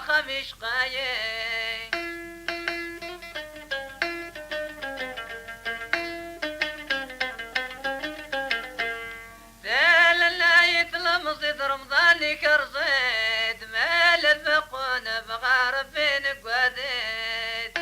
خميش قايم مصيد رمضان كرزيد مال البقون بغارب بين قواديد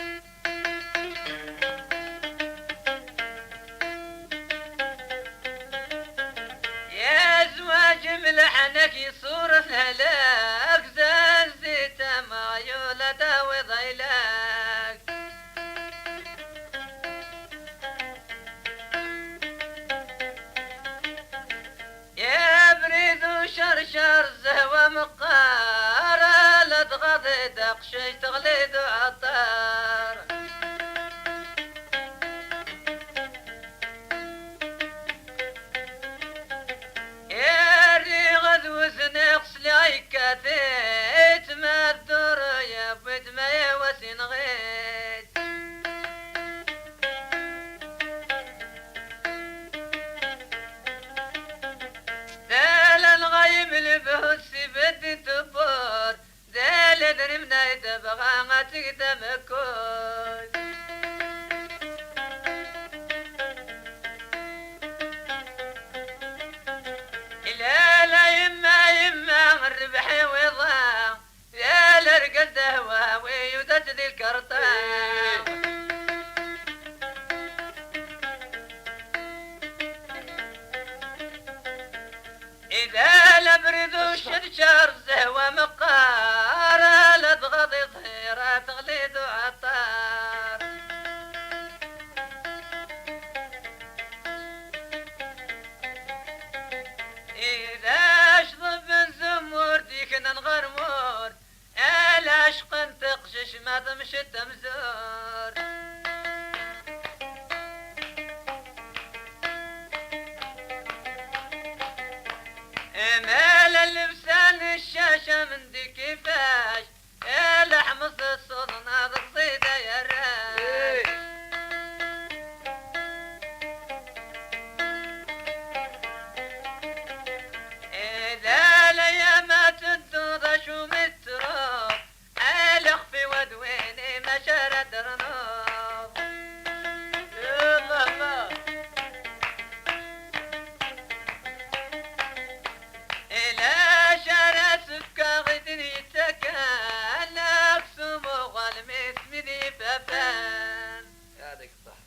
يا زواج ملحنك يصور الهلاك زازيت ما يولد وضيلاك شرشر زهوة مقارة لا تغضي دقشي تغليد وعطار يا ريغد وزنق سلاي كاتيت ما الدور يا بيت ما يوسين غيت بهسي بدي تبور دال درمنا يتبغى ما تقدم كود لا لا يما الربح وضاع يا لرقل دهوة ويودت ذي الكرطان إذا لبرد وشرشر زهوة مقارة لا تغضي طيرة تغليد وعطار إذا أشطب زمور ديكنا نغرمور العشق تقشش ما تمشي التمزور مال اللبسان الشاشة من دي كيفاش لحمص الصوت ناظر صيدة يا راي إذا ليامات الدوضة شو متروب الأخفي ودويني ما شرد رنوب الله لا شرس بكاغدني تكان أكسم وغلمت مني بفان هذاك صح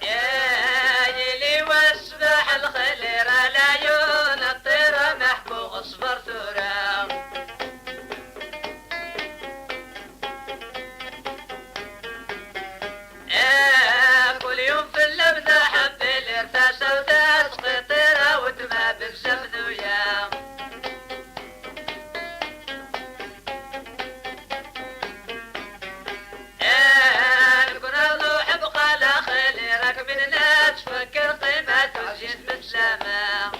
يا يلي واسبح الخلير على عيون الطيرة محبوغ اصبر ترام كل يوم في اللبدة حب الارتاسة وتسقي طيرة وتما بالزبد ويام كنا نروح بقى لا خلي راكب الناس فكر قيمة وزين بالسلامة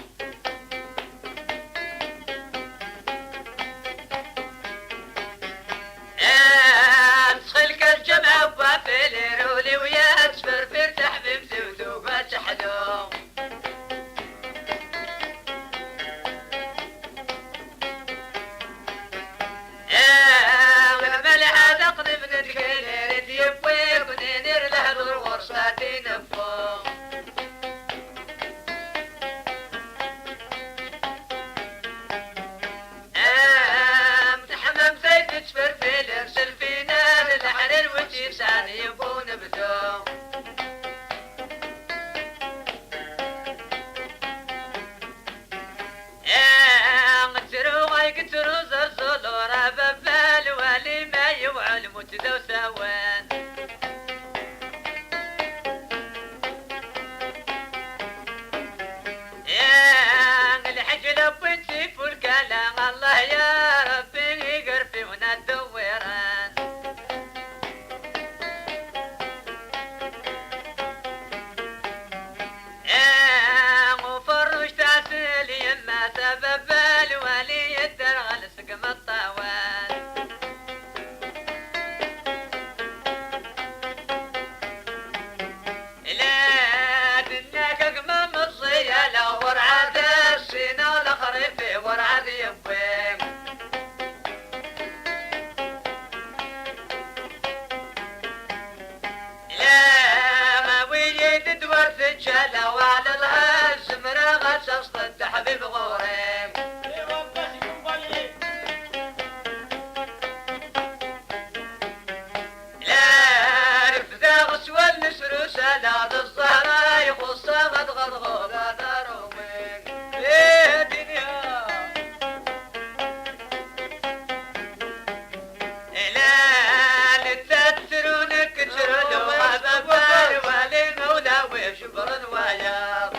تخلك الجمع وبافلي رولي ويا تفرفر تحبيب زودو بتحلو ملح هذا قريب نتكلم ريد يبوي ونير له الغرصة تنفو متحمم زيت تفرفل ارسل فينا للحرير وجيب سعد يبون بدو قترو غاي قترو زرزولو رابا بالوالي ما يوعل متدو سوان الحج لبنتي في الكلام الله يا ربي يقرفي وندوران وفرش تاسل يما سبب الوالي الدرغل سقم الطوال تدور تتشلى وعلى الهز مرغة سصطد حبيب غوري لا رفذا غسوى النسر وسلاد الزهرة يخصها غدغدغو قدر ومين في دنيا لا لتأثرون كتر الوهب والي مولى ويشبر الوياض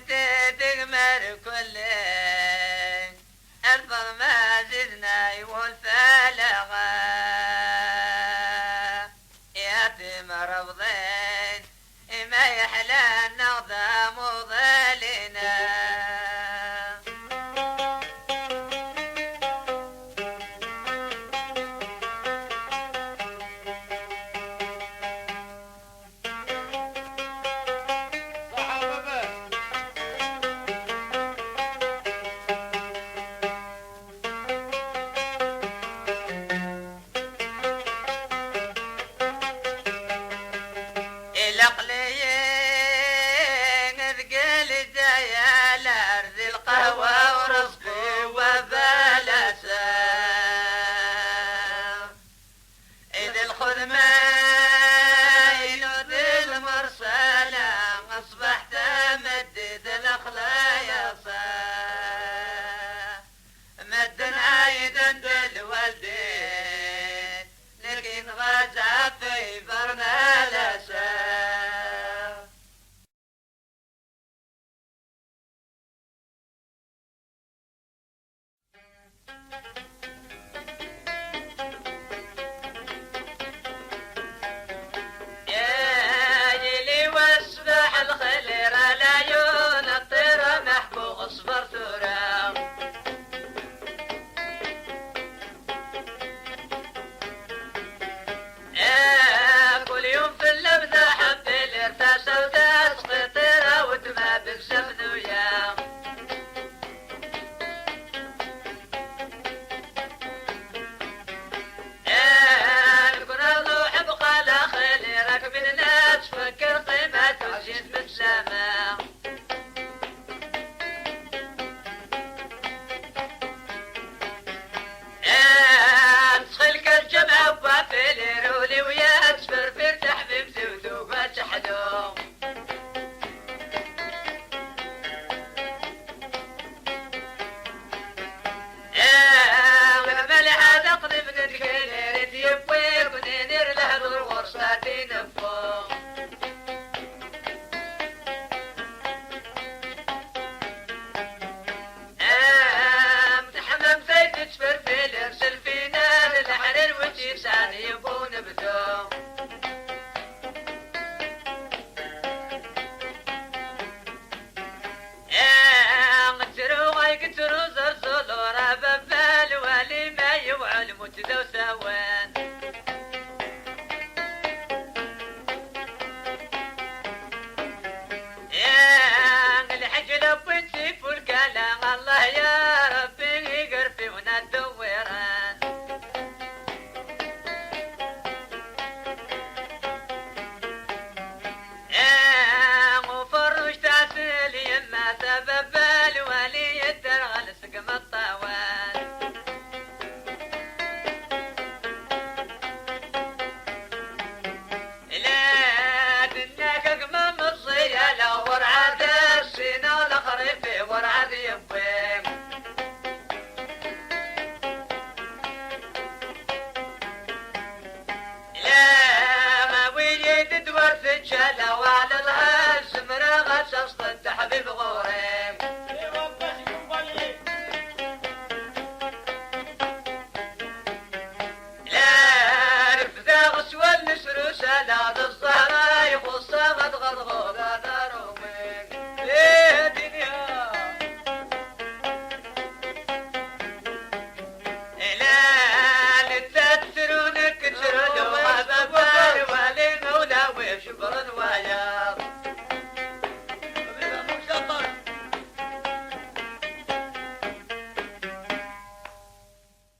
تدمر كل الفض ما زدنا والفلغة يتم رفضين ما يحلى النظام ظلنا العقليين ثقل الدايا لأرض القهوة ورزقي وبلسة إذ الخدمة ينود المرسلة أصبحت مدد الأخلايصة مدن عايدا بالوالدين لكن غزا في برنا لسا لا رفذا غسوى النسر سلا الظهر